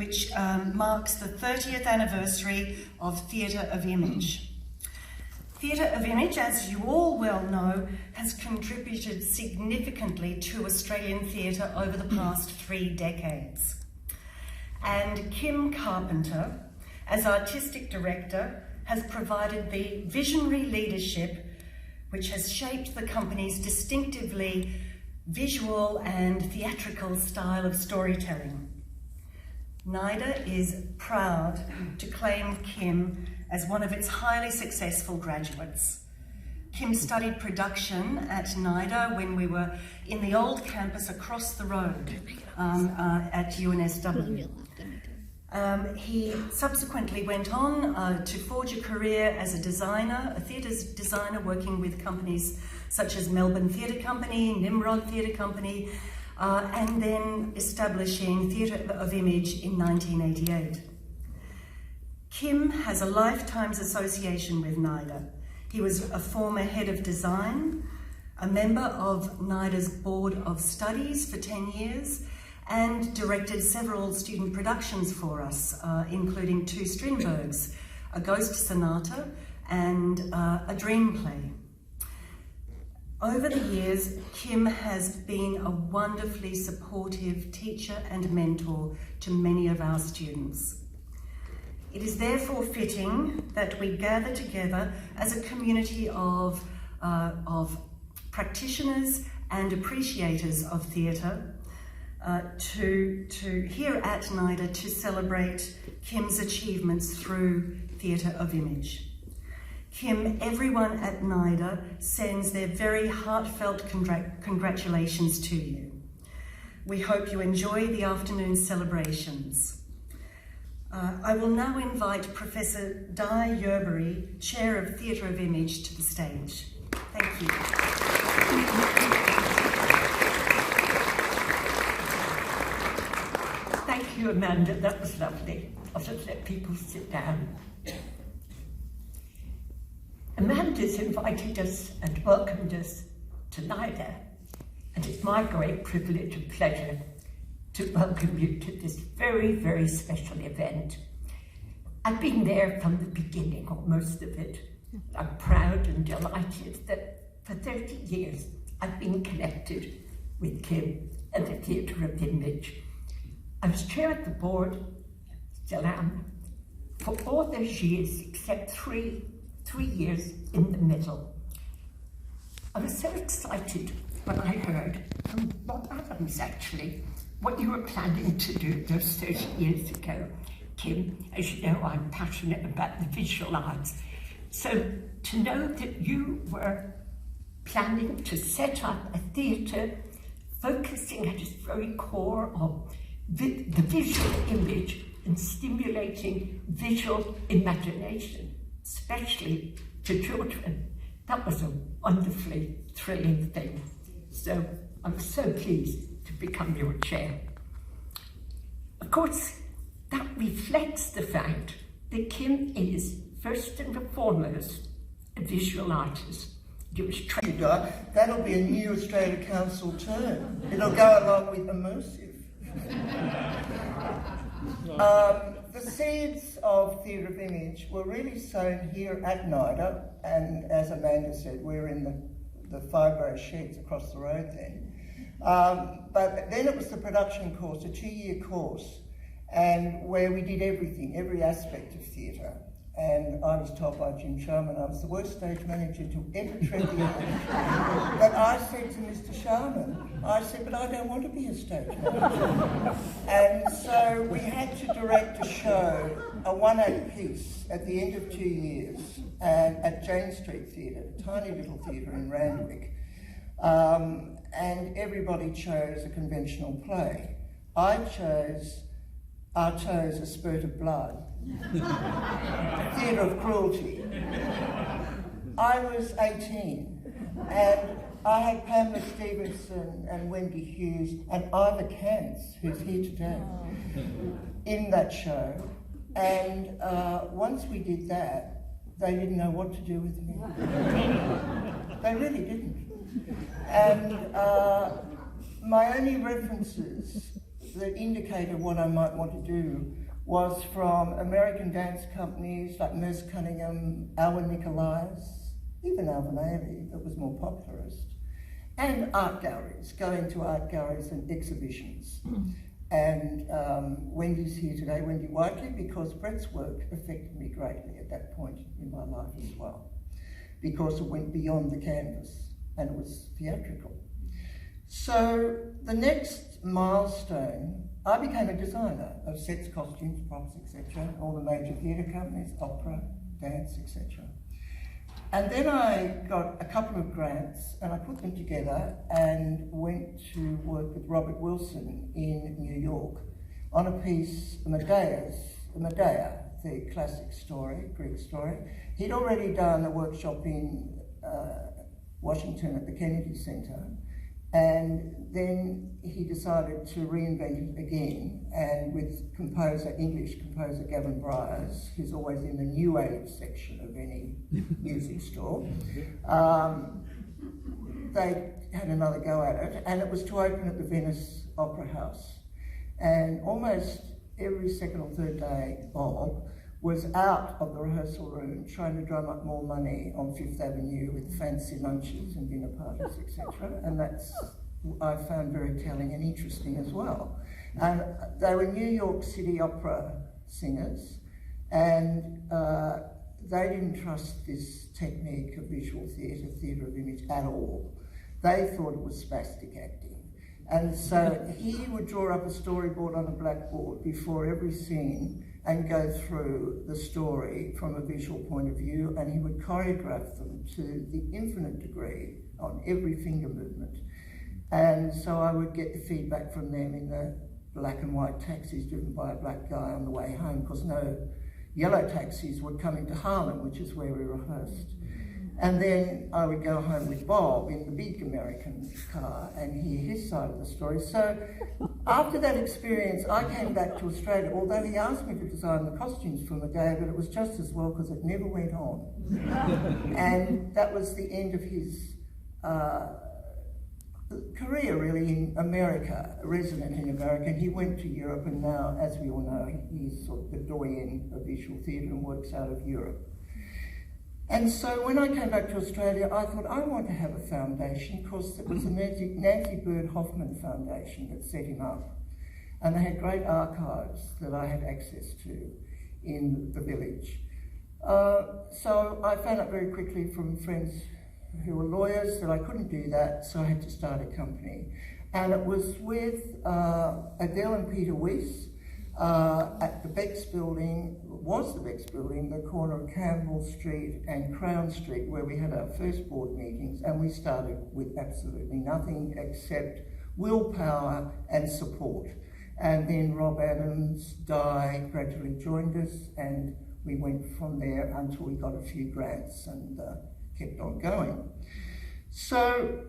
which marks the 30th anniversary of Theatre of Image. Theatre of Image, as you all well know, has contributed significantly to Australian theatre over the past 3 decades. And Kim Carpenter, as Artistic Director, has provided the visionary leadership which has shaped the company's distinctively visual and theatrical style of storytelling. NIDA is proud to claim Kim as one of its highly successful graduates. Kim studied production at NIDA when we were in the old campus across the road at UNSW. He subsequently went on to forge a career as a designer, a theatre designer, working with companies such as Melbourne Theatre Company, Nimrod Theatre Company, and then establishing Theatre of Image in 1988. Kim has a lifetime's association with NIDA. He was a former head of design, a member of NIDA's Board of Studies for 10 years, and directed several student productions for us, including 2 Strindbergs, a Ghost Sonata and a Dream Play. Over the years, Kim has been a wonderfully supportive teacher and mentor to many of our students. It is therefore fitting that we gather together as a community of practitioners and appreciators of theatre to here at NIDA to celebrate Kim's achievements through Theatre of Image. Kim, everyone at NIDA sends their very heartfelt congratulations to you. We hope you enjoy the afternoon celebrations. I will now invite Professor Di Yerbury, Chair of Theatre of Image, to the stage. Thank you. Thank you, Amanda. That was lovely. I'll just let people sit down. Amanda's invited us and welcomed us to NIDA, and it's my great privilege and pleasure to welcome you to this very, very special event. I've been there from the beginning, or most of it. I'm proud and delighted that for 30 years I've been connected with Kim and the Theatre of Image. I was chair of the board, still am, for all those years except three years in the middle. I was so excited when I heard from Bob Adams, actually, what you were planning to do those 30 years ago. Kim, as you know, I'm passionate about the visual arts. So to know that you were planning to set up a theatre focusing at its very core on the visual image and stimulating visual imagination, especially to children, that was a wonderfully thrilling thing. So I'm so pleased to become your chair. Of course, that reflects the fact that Kim is, first and foremost, a visual artist. He was trained. That'll be a new Australia Council term. It'll go along with immersive. The seeds of Theatre of Image were really sown here at NIDA, and as Amanda said, we're in the fibro sheds across the road then. But then it was the production course, a 2-year course, and where we did everything, every aspect of theatre. And I was told by Jim Sharman I was the worst stage manager to ever tread the image. But I said to Mr. Sharman, I said, but I don't want to be a stage manager. And so we had to direct a show, a 1-act piece, at the end of 2 years, and at Jane Street Theatre, a tiny little theatre in Randwick. And everybody chose a conventional play. I chose A Spurt of Blood, Theatre of Cruelty. I was 18, and I had Pamela Stevenson and Wendy Hughes and Ivor Kantz, who's here today, in that show. And once we did that, they didn't know what to do with me. They really didn't. And my only references that indicated what I might want to do was from American dance companies like Merce Cunningham, Alwyn Nicolaius, even Alvin Ailey, that was more popularist, and art galleries, going to art galleries and exhibitions. And Wendy's here today, Wendy Whiteley, because Brett's work affected me greatly at that point in my life as well, because it went beyond the canvas and it was theatrical. So the next milestone, I became a designer of sets, costumes, props, etc., all the major theatre companies, opera, dance, etc. And then I got a couple of grants and I put them together and went to work with Robert Wilson in New York on a piece, Medea, the classic story, Greek story. He'd already done a workshop in Washington at the Kennedy Center, and then he decided to reinvent it again, and with English composer Gavin Bryars, who's always in the New Age section of any music store, they had another go at it, and it was to open at the Venice Opera House. And almost every second or third day, Bob was out of the rehearsal room trying to drum up more money on Fifth Avenue with fancy lunches and dinner parties, etc. And that's, I found very telling and interesting as well. And they were New York City opera singers, and they didn't trust this technique of visual theatre, theatre of image at all. They thought it was spastic acting. And so he would draw up a storyboard on a blackboard before every scene and go through the story from a visual point of view, and he would choreograph them to the infinite degree on every finger movement. And so I would get the feedback from them in the black and white taxis driven by a black guy on the way home, because no yellow taxis would come into Harlem, which is where we rehearsed. And then I would go home with Bob in the big American car and hear his side of the story. So after that experience, I came back to Australia, although he asked me to design the costumes for Medea, but it was just as well because it never went on. And that was the end of his career, really, in America, a resident in America. And he went to Europe, and now, as we all know, he's sort of the Dorian of visual theatre and works out of Europe. And so when I came back to Australia, I thought, I want to have a foundation, because it was the Nancy Bird Hoffman Foundation that set him up. And they had great archives that I had access to in the village. So I found out very quickly from friends who were lawyers that I couldn't do that, so I had to start a company. And it was with Adele and Peter Weiss at the Beck's building, the corner of Campbell Street and Crown Street, where we had our first board meetings, and we started with absolutely nothing except willpower and support. And then Rob Adams, Di, gradually joined us, and we went from there until we got a few grants and kept on going. So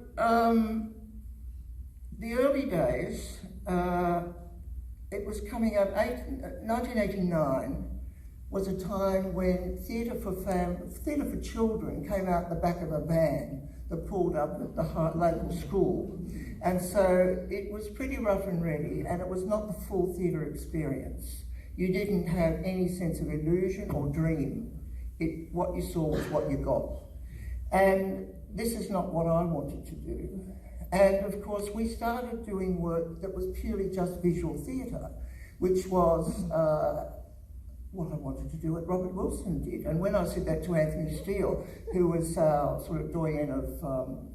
the early days, it was coming up, 1989 was a time when theatre for children came out the back of a van that pulled up at the local school. And so it was pretty rough and ready, and it was not the full theatre experience. You didn't have any sense of illusion or dream. What you saw was what you got. And this is not what I wanted to do. And of course, we started doing work that was purely just visual theatre, which was what I wanted to do, what Robert Wilson did. And when I said that to Anthony Steele, who was sort of doyen of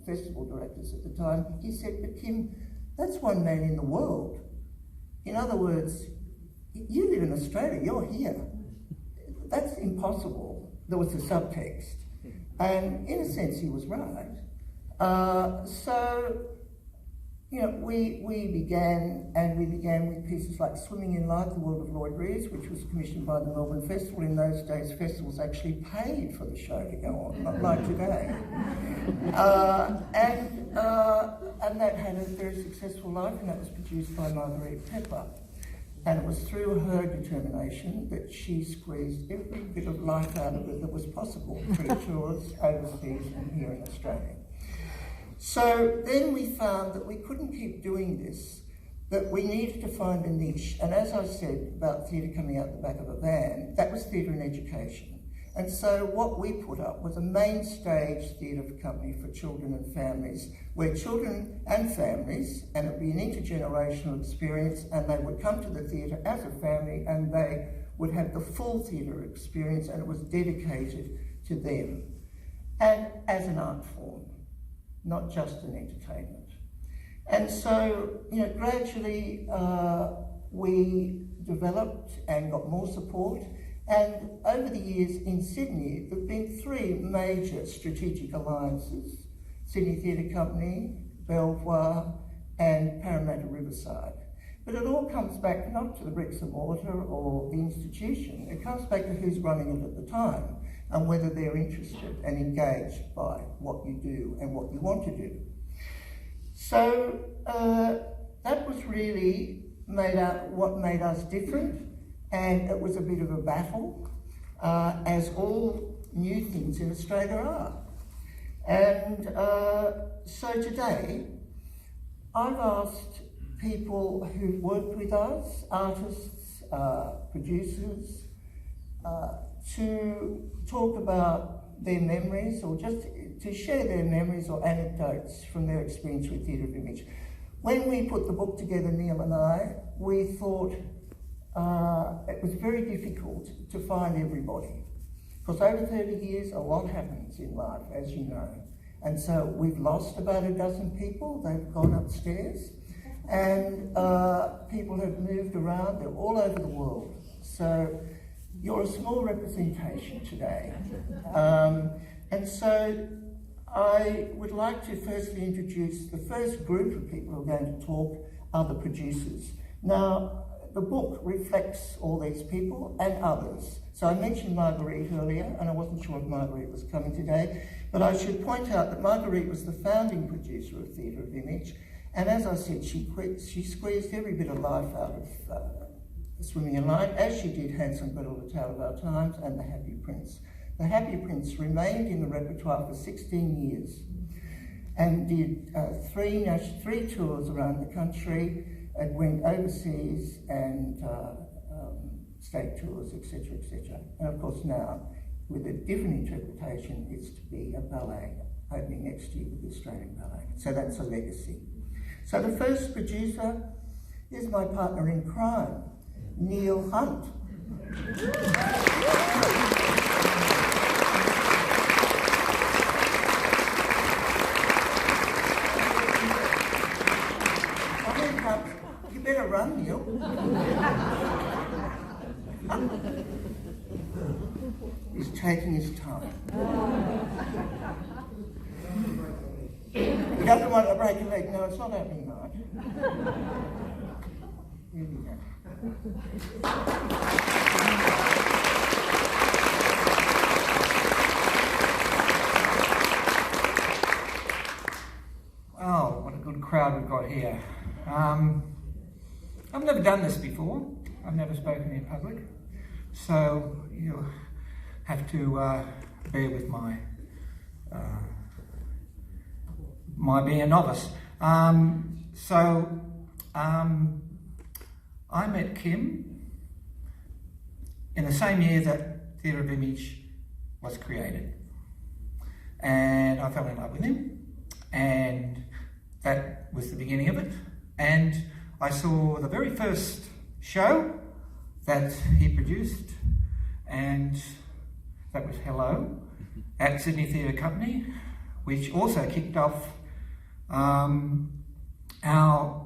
festival directors at the time, he said, but Kim, that's one man in the world. In other words, you live in Australia, you're here. That's impossible. There was a subtext. And in a sense, he was right. So, you know, we began with pieces like Swimming in Light, The World of Lloyd Rees, which was commissioned by the Melbourne Festival. In those days, festivals actually paid for the show to go on, not like today. And that had a very successful life, and that was produced by Marguerite Pepper. And it was through her determination that she squeezed every bit of life out of it that was possible through tours overseas and here in Australia. So then we found that we couldn't keep doing this But we needed to find a niche, and as I said about theatre coming out the back of a van, that was theatre and education. And so what we put up was a main stage theatre company for children and families, where children and families, and it would be an intergenerational experience, and they would come to the theatre as a family, and they would have the full theatre experience, and it was dedicated to them, and as an art form, not just an entertainment. And so, gradually we developed and got more support. And over the years in Sydney, there have been 3 major strategic alliances: Sydney Theatre Company, Belvoir, and Parramatta Riverside. But it all comes back not to the bricks and mortar or the institution, it comes back to who's running it at the time and whether they're interested and engaged by what you do and what you want to do. So that was really what made us different, and it was a bit of a battle, as all new things in Australia are. And so today, I've asked people who've worked with us, artists, producers, to talk about their memories, or just to share their memories or anecdotes from their experience with theatre of image. When we put the book together, Neil and I, we thought it was very difficult to find everybody, because over 30 years a lot happens in life, as you know, and so we've lost about a dozen people. They've gone upstairs, and people have moved around. They're all over the world, so you're a small representation today. And so I would like to firstly introduce the first group of people who are going to talk are the producers. Now, the book reflects all these people and others. So I mentioned Marguerite earlier, and I wasn't sure if Marguerite was coming today, but I should point out that Marguerite was the founding producer of Theatre of Image, and as I said, she squeezed every bit of life out of Swimming in Light, as she did Hansel and Gretel, The Tale of Our Times, and The Happy Prince. The Happy Prince remained in the repertoire for 16 years and did 3 tours around the country, and went overseas and state tours, etc., etc. And of course now, with a different interpretation, it's to be a ballet opening next year with the Australian Ballet. So that's a legacy. So the first producer is my partner in crime, Neil Hunt. You better run, Neil. He's taking his time. He doesn't want to break a leg. No, it's not happening, Mark. Here we go. Oh, what a good crowd we've got here. I've never done this before. I've never spoken in public. So you'll have to bear with my being a novice. I met Kim in the same year that Theatre of Image was created. And I fell in love with him, and that was the beginning of it. And I saw the very first show that he produced, and that was Hello at Sydney Theatre Company, which also kicked off our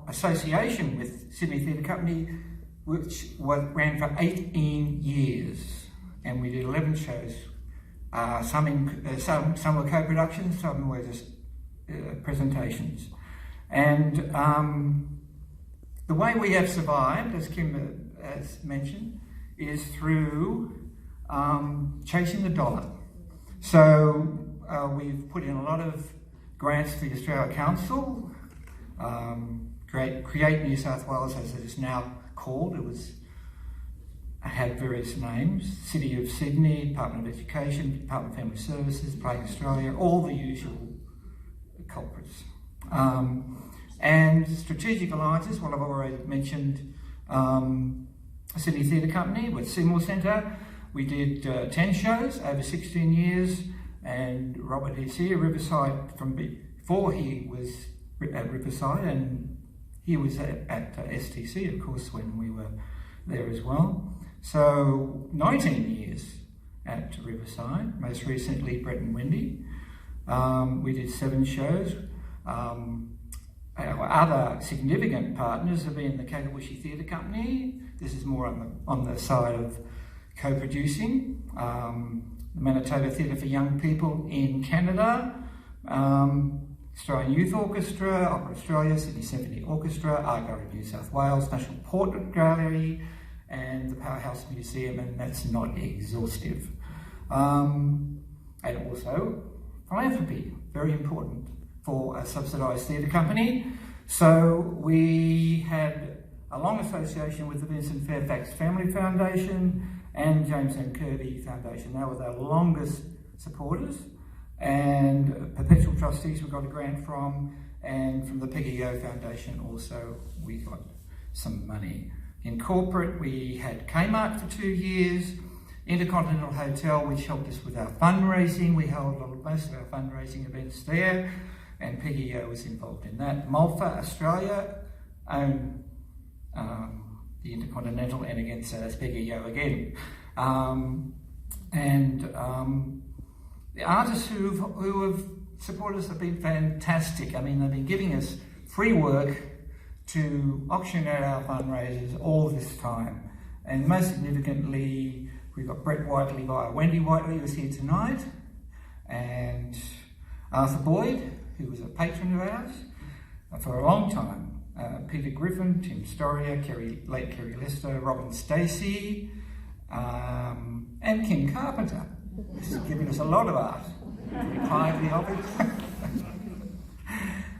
association with Sydney Theatre Company, which ran for 18 years, and we did 11 shows. Some were co-productions, some were just presentations. And the way we have survived, as Kim has mentioned, is through chasing the dollar. So we've put in a lot of grants to the Australia Council, Create New South Wales, as it is now called. It had various names: City of Sydney, Department of Education, Department of Family Services, Playing Australia, all the usual culprits. And strategic alliances, well, I've already mentioned Sydney Theatre Company with Seymour Centre. We did 10 shows over 16 years, and Robert is here, Riverside, from before he was at Riverside, and he was at STC, of course, when we were there as well. So 19 years at Riverside, most recently Brett and Wendy. We did 7 shows. Our other significant partners have been the Kakawishi Theatre Company. This is more on the side of co-producing. The Manitoba Theatre for Young People in Canada, Australian Youth Orchestra, Opera Australia, Sydney Symphony Orchestra, Argo in New South Wales, National Portrait Gallery, and the Powerhouse Museum, and that's not exhaustive. And also philanthropy, very important for a subsidised theatre company. So we had a long association with the Vincent Fairfax Family Foundation and James M. Kirby Foundation. They were our longest supporters, and perpetual trustees we got a grant from, and from the Peggy O Foundation also we got some money. In corporate we had Kmart for 2 years, Intercontinental Hotel, which helped us with our fundraising. We held most of our fundraising events there, and Peggy O was involved in that. Malfa Australia owned the Intercontinental, and again, so that's Peggy O again. The artists who have supported us have been fantastic. I mean, they've been giving us free work to auction out our fundraisers all this time. And most significantly, we've got Brett Whiteley via Wendy Whiteley, who's here tonight, and Arthur Boyd, who was a patron of ours for a long time. Peter Griffin, Tim Storia, late Kerry Lester, Robin Stacey, and Kim Carpenter. This has given us a lot of art, pretty kindly of it.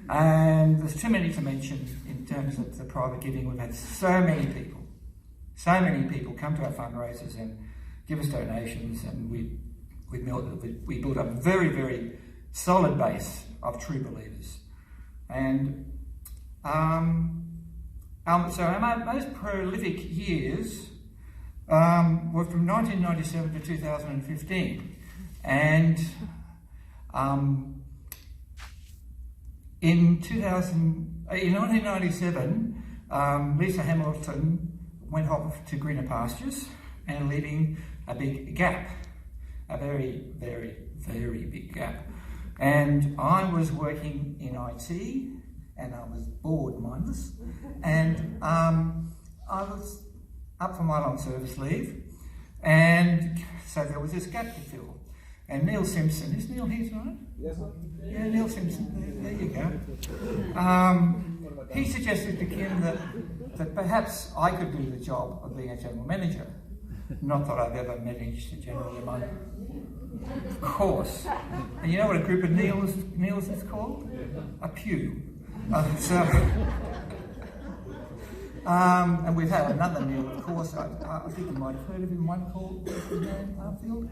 And there's too many to mention in terms of the private giving. We've had so many people come to our fundraisers and give us donations, and we built up a very, very solid base of true believers. And so our most prolific years were from 1997 to 2015, and in 1997, Lisa Hamilton went off to greener pastures, and leaving a big gap, a very, very, very big gap. And I was working in IT, and I was bored, mindless, and I was up for my long service leave, and so there was this gap to fill. And Neil Simpson, is Neil here tonight? Yes. Yeah, Neil Simpson, there you go. He suggested to Kim that perhaps I could do the job of being a general manager. Not that I've ever managed a general in my life. Of course. And you know what a group of Neils is called? A pew. And we've had another Neil, of course. I think you might have heard of him, one called Harfield,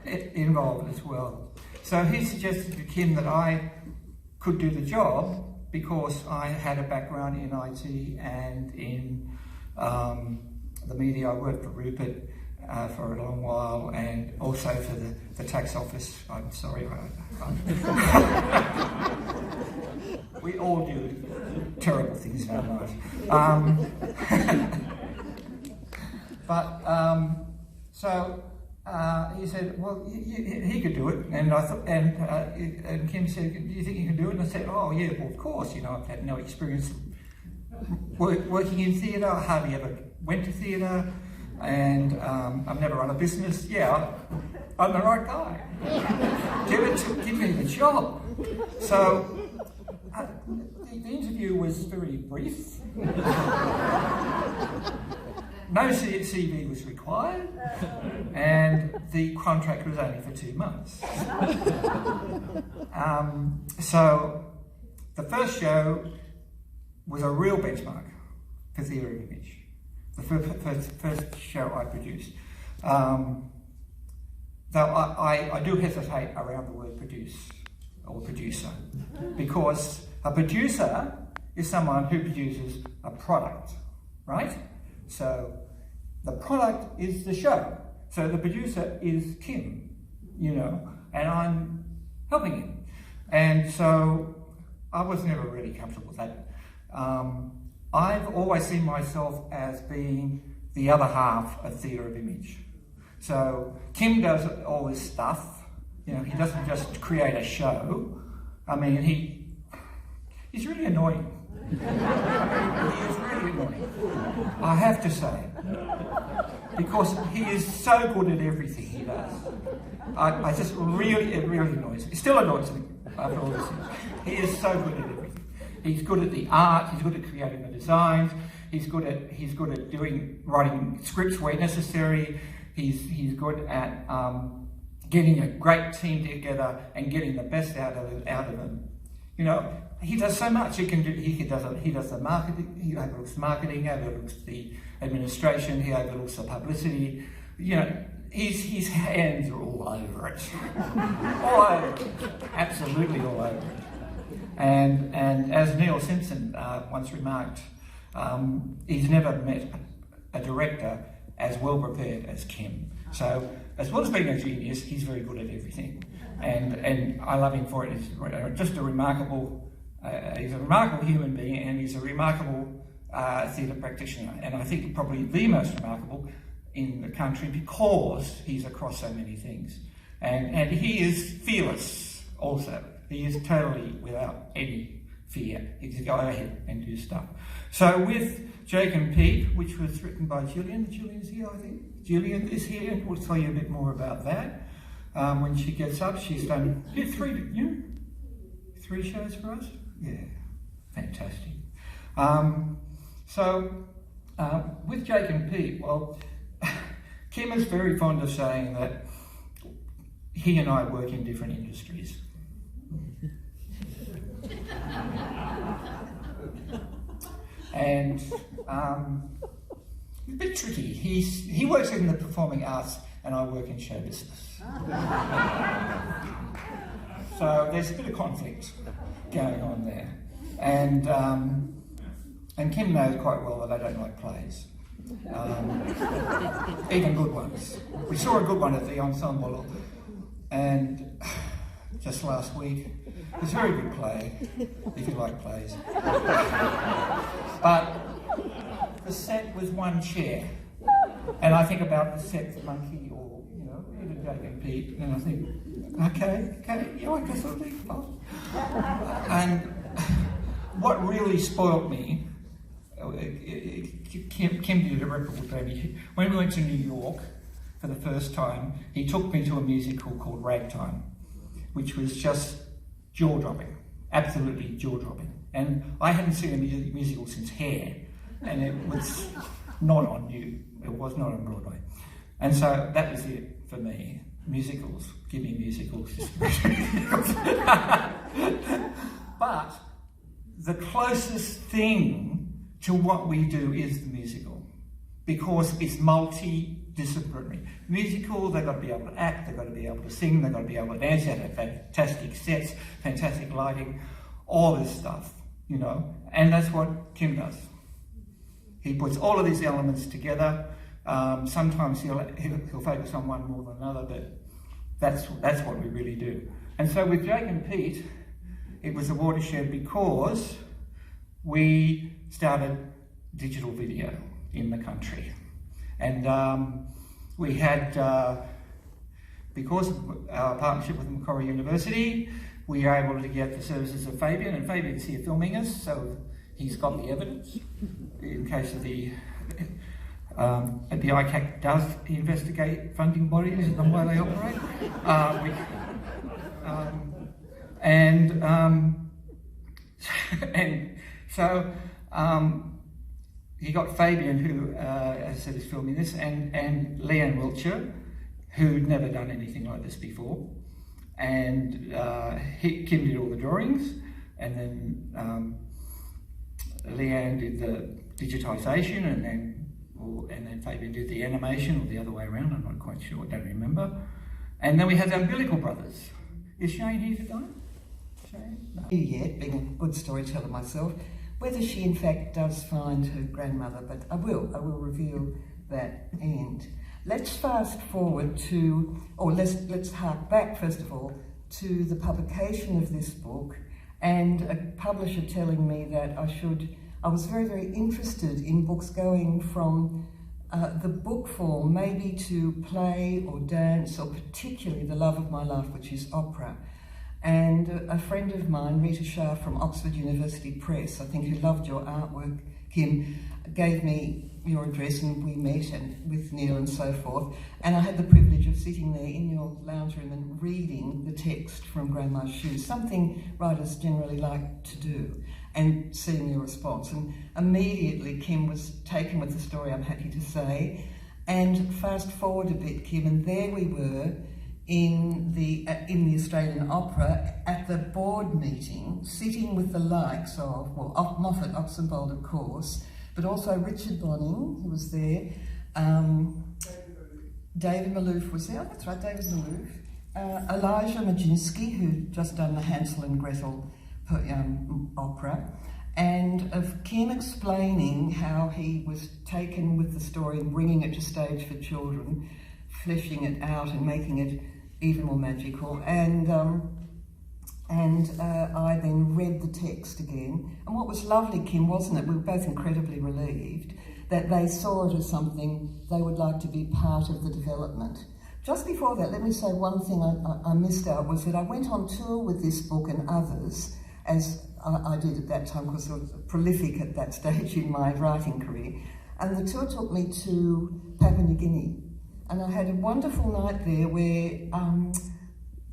involved as well. So he suggested to Kim that I could do the job because I had a background in IT and in the media. I worked for Rupert for a long while, and also for the tax office. I'm sorry. We all do terrible things in our lives. So he said, well, he could do it, and I thought, and Kim said, do you think you can do it? And I said, oh yeah, well of course. You know, I've had no experience working in theatre. I hardly ever went to theatre, and I've never run a business. Yeah, I'm the right guy. Give me the job. So the interview was very brief. No CV was required, and the contract was only for 2 months. So the first show was a real benchmark for theatre of image. The first show I produced. Though I do hesitate around the word produce or producer, because A producer is someone who produces a product, right? So the product is the show. So the producer is Kim, you know, and I'm helping him. And so I was never really comfortable with that. I've always seen myself as being the other half of theatre of image. So Kim does all this stuff. You know, he doesn't just create a show. I mean, he's really annoying. He is really annoying, I have to say, because he is so good at everything he does. It really annoys me. It still annoys me after all this. He is so good at everything. He's good at the art. He's good at creating the designs. He's good at writing scripts where necessary. He's good at getting a great team together and getting the best out of them. You know, he does so much. He does the marketing. He overlooks marketing, overlooks the administration. He overlooks the publicity. You know, his hands are all over it, all over it, absolutely all over it. And as Neil Simpson once remarked, he's never met a director as well prepared as Kim. So, as well as being a genius, he's very good at everything, and I love him for it. He's just a remarkable. He's a remarkable human being, and he's a remarkable theatre practitioner. And I think probably the most remarkable in the country because he's across so many things, and he is fearless also. He is totally without any fear. He can go ahead and do stuff. So with Jake and Pete, which was written by Gillian. Gillian's here, I think. Gillian is here, and we'll tell you a bit more about that. When she gets up, she's done three shows for us. Yeah, fantastic. With Jake and Pete, well, Kim is very fond of saying that he and I work in different industries. And it's a bit tricky. He works in the performing arts and I work in show business. So there's a bit of conflict going on there. And Kim knows quite well that I don't like plays. Even good ones. We saw a good one at the ensemble and just last week. It was a very good play, if you like plays. But the set was one chair. And I think about the set Monkey or, you know, even Jake and Pete, and I think, okay, yeah, I guess I'll think about it. And what really spoiled me, Kim did a record with me. When we went to New York for the first time, he took me to a musical called Ragtime, which was just jaw-dropping, absolutely jaw-dropping. And I hadn't seen a musical since Hair, and it was not on it was not on Broadway. And so that was it for me. Musicals, give me musicals. But the closest thing to what we do is the musical, because it's multidisciplinary. Musical, they've got to be able to act, they've got to be able to sing, they've got to be able to dance, they have fantastic sets, fantastic lighting, all this stuff, you know. And that's what Kim does. He puts all of these elements together. Sometimes he'll focus on one more than another, but that's what we really do. And so with Jake and Pete, it was a watershed because we started digital video in the country. And we had, because of our partnership with Macquarie University, we were able to get the services of Fabian, and Fabian's here filming us, so he's got the evidence in case of the ICAC does investigate funding bodies and the way they operate. And so you got Fabian, who, as I said, is filming this, and Leanne Wiltshire, who'd never done anything like this before. And Kim did all the drawings, and then Leanne did the digitisation, and then Fabian did the animation, or the other way around, I'm not quite sure, I don't remember. And then we had the Umbilical Brothers. Is Shane here today? Yet, being a good storyteller myself, whether she in fact does find her grandmother, but I will reveal that end. Let's fast forward to, or let's hark back first of all to the publication of this book, and a publisher telling me that I was very, very interested in books going from the book form maybe to play or dance, or particularly the love of my life, which is opera. And a friend of mine, Rita Shah from Oxford University Press, I think, who loved your artwork, Kim, gave me your address, and we met, and with Neil and so forth. And I had the privilege of sitting there in your lounge room and reading the text from Grandma's Shoes, something writers generally like to do, and seeing your response. And immediately Kim was taken with the story, I'm happy to say. And fast forward a bit, Kim, and there we were in the Australian Opera at the board meeting, sitting with the likes of, well, Moffat, Oxenbould, of course, but also Richard Bonning, who was there. David Malouf was there. Oh, that's right, David Malouf. Elijah Majinski, who'd just done the Hansel and Gretel opera, and of Kim explaining how he was taken with the story and bringing it to stage for children, fleshing it out and making it even more magical. And I then read the text again. And what was lovely, Kim, wasn't it? We were both incredibly relieved that they saw it as something they would like to be part of the development. Just before that, let me say one thing I missed out, was that I went on tour with this book and others, as I did at that time, because I was prolific at that stage in my writing career. And the tour took me to Papua New Guinea. And I had a wonderful night there where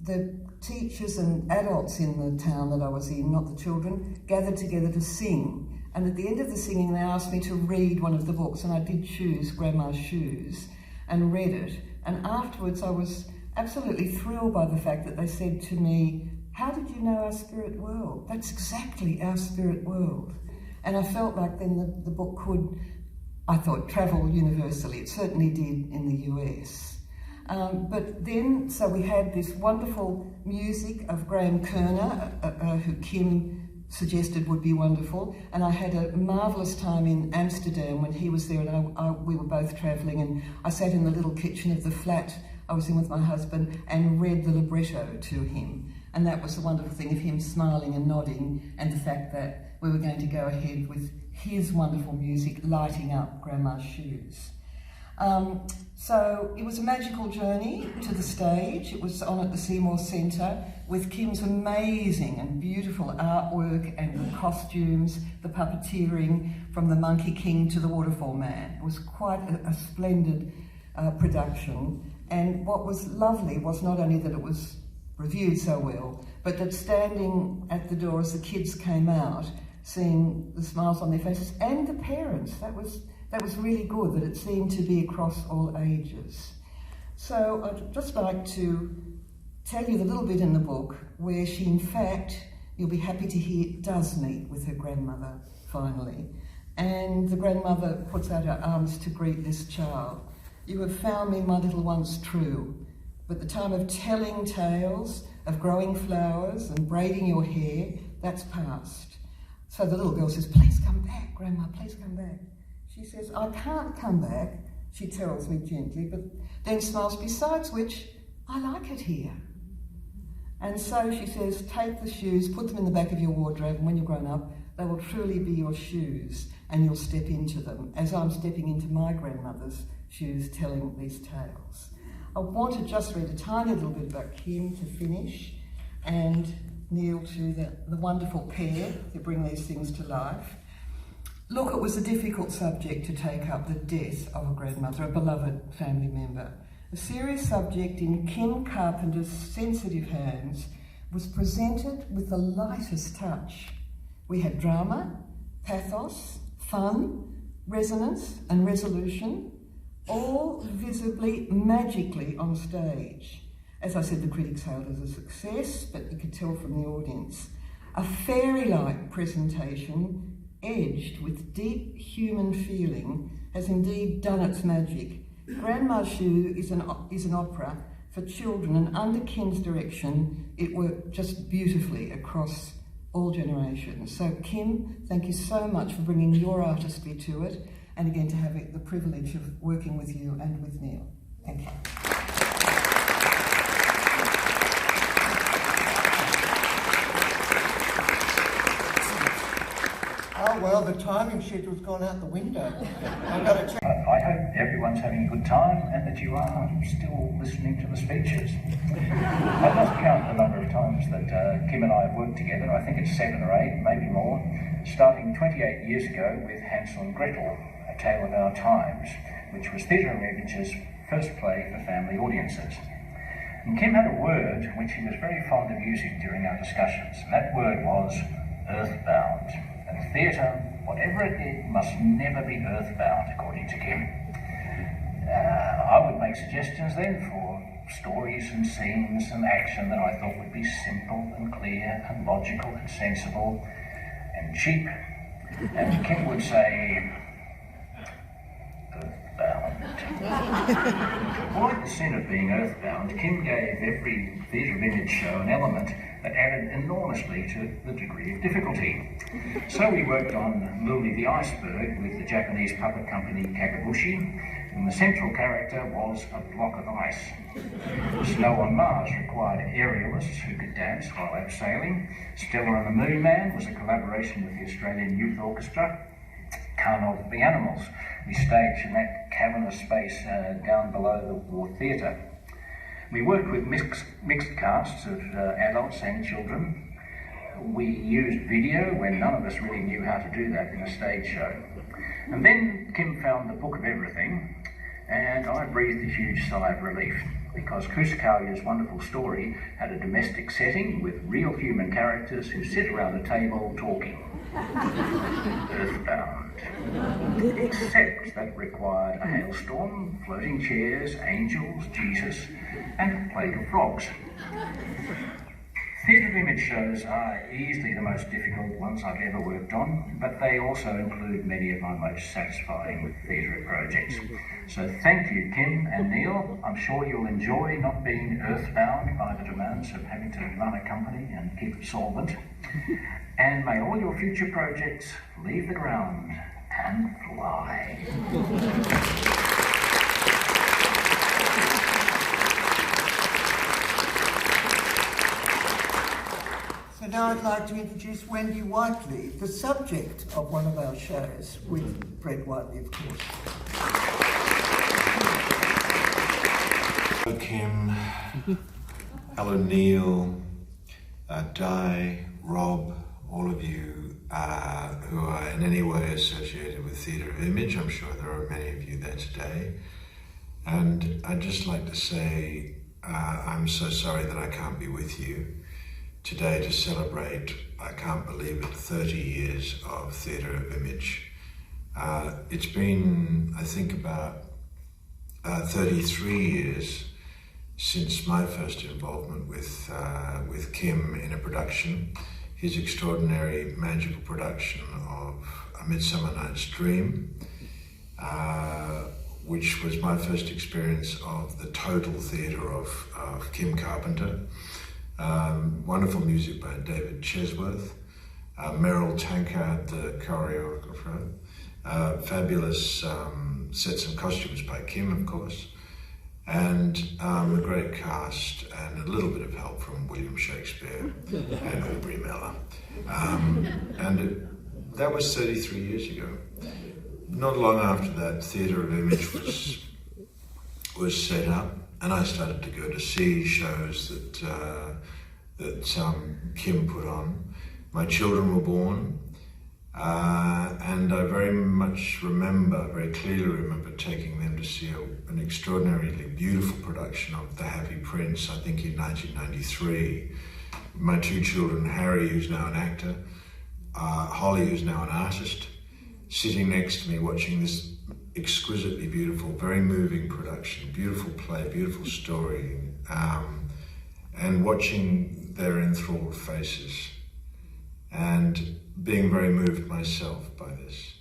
the teachers and adults in the town that I was in, not the children, gathered together to sing. And at the end of the singing, they asked me to read one of the books, and I did choose Grandma's Shoes and read it. And afterwards, I was absolutely thrilled by the fact that they said to me, "How did you know our spirit world? That's exactly our spirit world." And I felt like then the book could, I thought, travel universally. It certainly did in the US. But then, so we had this wonderful music of Graham Kerner, who Kim suggested would be wonderful. And I had a marvellous time in Amsterdam when he was there, and we were both travelling, and I sat in the little kitchen of the flat I was in with my husband and read the libretto to him. And that was the wonderful thing of him smiling and nodding, and the fact that we were going to go ahead with his wonderful music lighting up Grandma's Shoes. So it was a magical journey to the stage. It was on at the Seymour Centre with Kim's amazing and beautiful artwork and the costumes, the puppeteering from the Monkey King to the Waterfall Man. It was quite a splendid production. And what was lovely was not only that it was reviewed so well, but that standing at the door as the kids came out, seeing the smiles on their faces, and the parents, that was really good, that it seemed to be across all ages. So I'd just like to tell you the little bit in the book where she, in fact, you'll be happy to hear, does meet with her grandmother, finally. And the grandmother puts out her arms to greet this child. "You have found me, my little ones, true. But the time of telling tales, of growing flowers and braiding your hair, that's past." So the little girl says, "Please come back, Grandma, please come back." She says, "I can't come back," she tells me gently, but then smiles, "besides which, I like it here." And so she says, "Take the shoes, put them in the back of your wardrobe, and when you're grown up, they will truly be your shoes, and you'll step into them, as I'm stepping into my grandmother's shoes, telling these tales." I want to just read a tiny little bit about Kim to finish, and Neil to the wonderful pair who bring these things to life. Look, it was a difficult subject to take up, the death of a grandmother, a beloved family member. A serious subject in Kim Carpenter's sensitive hands was presented with the lightest touch. We had drama, pathos, fun, resonance and resolution, all visibly, magically on stage. As I said, the critics hailed it as a success, but you could tell from the audience. A fairy-like presentation, edged with deep human feeling, has indeed done its magic. Grandma's Shoe is an opera for children, and under Kim's direction, it worked just beautifully across all generations. So Kim, thank you so much for bringing your artistry to it, and again to having the privilege of working with you and with Neil. Thank you. Oh well, the timing schedule's gone out the window. I've got to check. I hope everyone's having a good time and that you are still listening to the speeches. I've lost count the number of times that Kim and I have worked together. I think it's 7 or 8, maybe more, starting 28 years ago with Hansel and Gretel, A Tale of Our Times, which was Theatre of Image's first play for family audiences. And Kim had a word which he was very fond of using during our discussions, and that word was earthbound. And theatre, whatever it did, must never be earthbound, according to Kim. I would make suggestions then for stories and scenes and action that I thought would be simple and clear and logical and sensible and cheap. And Kim would say, earthbound. To avoid the sin of being earthbound, Kim gave every Theatre of Image show an element that added enormously to the degree of difficulty. So we worked on Luli the Iceberg with the Japanese puppet company Kakabushi, and the central character was a block of ice. Snow on Mars required aerialists who could dance while abseiling. Stella and the Moon Man was a collaboration with the Australian Youth Orchestra. Carnival of the Animals we staged in that cavernous space down below the War Theatre. We worked with mixed casts of adults and children. We used video when none of us really knew how to do that in a stage show. And then Kim found the book of everything, and I breathed a huge sigh of relief, because Kusakalia's wonderful story had a domestic setting with real human characters who sit around a table talking. Earthbound. Except that required a hailstorm, floating chairs, angels, Jesus, and a plague of frogs. Theatre of Image shows are easily the most difficult ones I've ever worked on, but they also include many of my most satisfying theatre projects. So thank you, Kim and Neil. I'm sure you'll enjoy not being earthbound by the demands of having to run a company and keep it solvent. And may all your future projects leave the ground and fly. So now I'd like to introduce Wendy Whiteley, the subject of one of our shows, with Brett Whiteley, of course. Hello, Kim. Hello, Neil, Di, Rob, all of you who are in any way associated with Theatre of Image. I'm sure there are many of you there today. And I'd just like to say I'm so sorry that I can't be with you today to celebrate, I can't believe it, 30 years of Theatre of Image. It's been, I think, about 33 years since my first involvement with Kim in a production, his extraordinary magical production of A Midsummer Night's Dream, which was my first experience of the total theatre of Kim Carpenter. Wonderful music by David Chesworth, Merrill Tankard, the choreographer, fabulous sets and costumes by Kim, of course, and a great cast and a little bit of help from William Shakespeare and Aubrey Miller. That was 33 years ago. Not long after that, Theatre of Image was set up, and I started to go to see shows that Kim put on. My children were born, and I very clearly remember taking them to see an extraordinarily beautiful production of The Happy Prince, I think in 1993. My two children, Harry, who's now an actor, Holly, who's now an artist, sitting next to me watching this exquisitely beautiful, very moving production, beautiful play, beautiful story, and watching their enthralled faces and being very moved myself by this.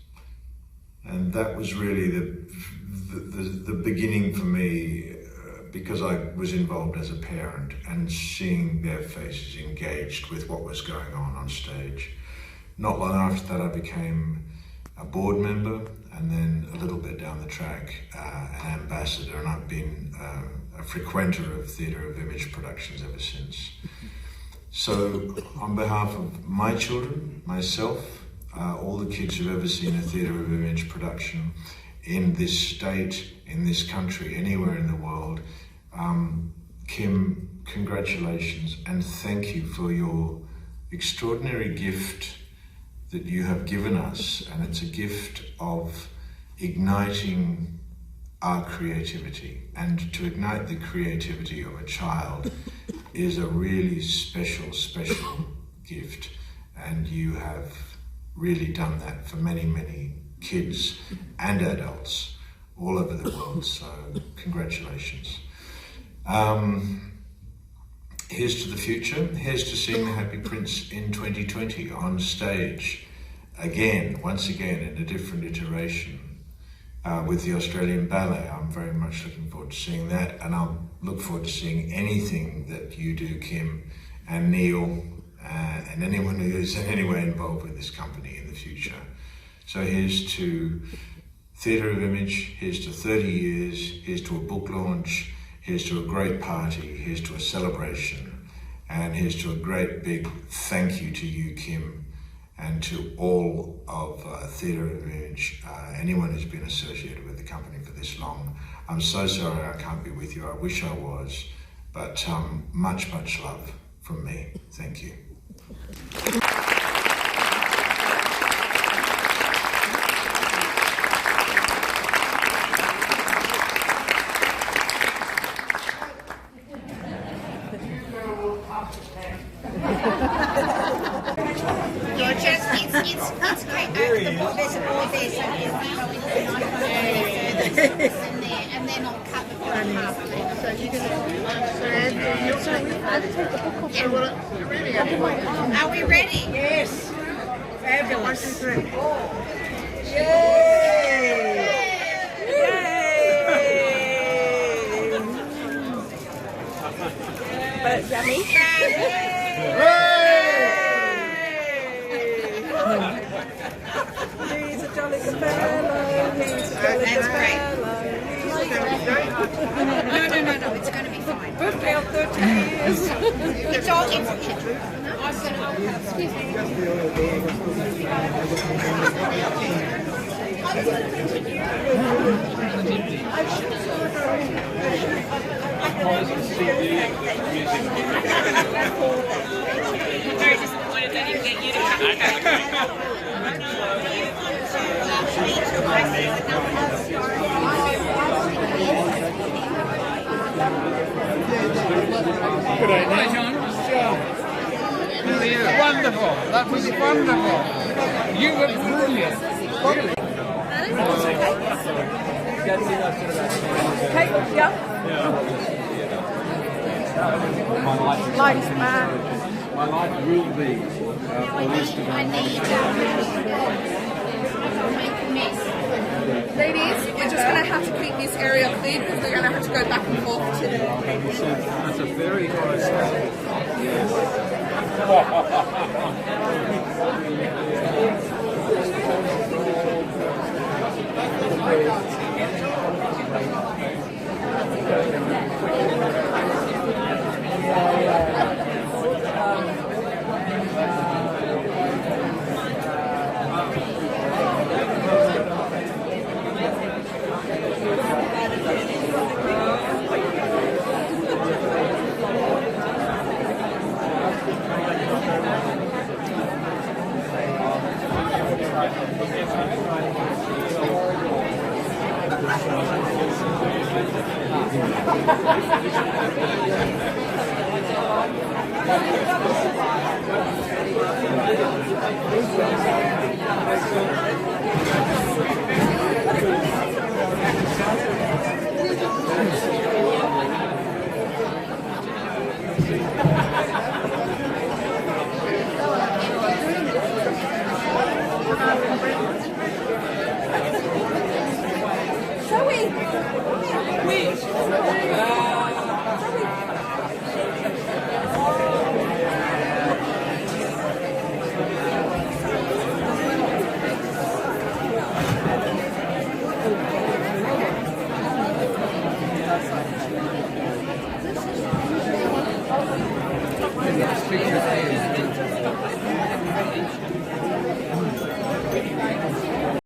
And that was really the beginning for me, because I was involved as a parent and seeing their faces engaged with what was going on stage. Not long after that I became a board member, and then a little bit down the track an ambassador, and I've been a frequenter of Theatre of Image productions ever since. So on behalf of my children, myself, all the kids who've ever seen a Theatre of Image production in this state, in this country, anywhere in the world, Kim, congratulations and thank you for your extraordinary gift that you have given us, and it's a gift of igniting our creativity. And to ignite the creativity of a child is a really special, special gift. And you have really done that for many, many kids and adults all over the world, so congratulations. Here's to the future. Here's to seeing The Happy Prince in 2020 on stage again, once again in a different iteration with the Australian Ballet. I'm very much looking forward to seeing that, and I'll look forward to seeing anything that you do, Kim and Neil, and anyone who is in any way involved with this company in the future. So here's to Theatre of Image, here's to 30 years, here's to a book launch, here's to a great party, here's to a celebration, and here's to a great big thank you to you, Kim, and to all of Theatre of Image, anyone who's been associated with the company for this long. I'm so sorry I can't be with you, I wish I was, but much, much love from me. Thank you. It's great. There's a board there, so and then I'll cut the bottom half of it. So you can. Are we ready? Yes. Fabulous. Yay! But yummy. He's a jolly good fellow. He's a jolly good fellow. No, it's going to be fine. Birthday of 30 years. It's all, I'm going to, excuse me. Very disappointed that didn't get you to come. Good day, John. Wonderful. That was wonderful. You were brilliant. Kate, yeah? Likes man. My life will be I need make a mess. Ladies, we're just going to have to keep this area cleared because we're going to have to go back and forth to the... That's a very high standard. Thank you.